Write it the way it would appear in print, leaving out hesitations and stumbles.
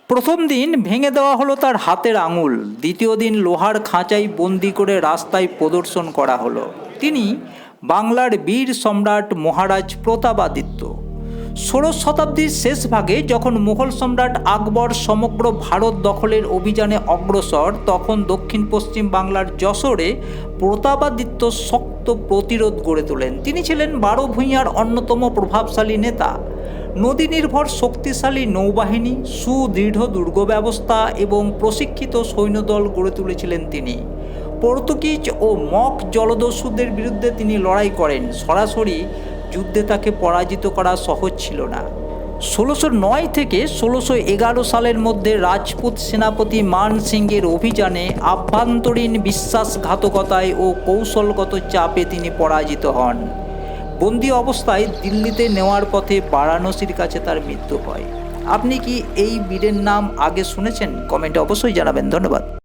প্রথম দিন ভেঙে দেওয়া হলো তার হাতের আঙুল, দ্বিতীয় দিন লোহার খাঁচায় বন্দি করে রাস্তায় প্রদর্শন করা হলো। তিনি বাংলার বীর সম্রাট মহারাজ প্রতাপাদিত্য। ১৬শ শতাব্দীর শেষ ভাগে যখন মুঘল সম্রাট আকবর সমগ্র ভারত দখলের অভিযানে অগ্রসর, তখন দক্ষিণ পশ্চিম বাংলার যশোরে প্রতাপাদিত্য শক্ত প্রতিরোধ গড়ে তোলেন। তিনি ছিলেন ১২ ভূঁইয়ার অন্যতম প্রভাবশালী নেতা। নদী নির্ভর শক্তিশালী নৌবাহিনী, সুদৃঢ় দুর্গ ব্যবস্থা এবং প্রশিক্ষিত সৈন্যদল গড়ে তুলেছিলেন তিনি। পর্তুগিজ ও মগ জলদস্যুদের বিরুদ্ধে তিনি লড়াই করেন। সরাসরি যুদ্ধে তাকে পরাজিত করা সহজ ছিল না। ১৬০৯ থেকে ১৬১১ সালের মধ্যে রাজপুত সেনাপতি মান সিংয়ের অভিযানে আভ্যন্তরীণ বিশ্বাসঘাতকতায় ও কৌশলগত চাপে তিনি পরাজিত হন। বন্দি অবস্থায় দিল্লিতে নেওয়ার পথে বারাণসীর কাছে তার মৃত্যু হয়। আপনি কি এই বীরের নাম আগে শুনেছেন? কমেন্টে অবশ্যই জানাবেন। ধন্যবাদ।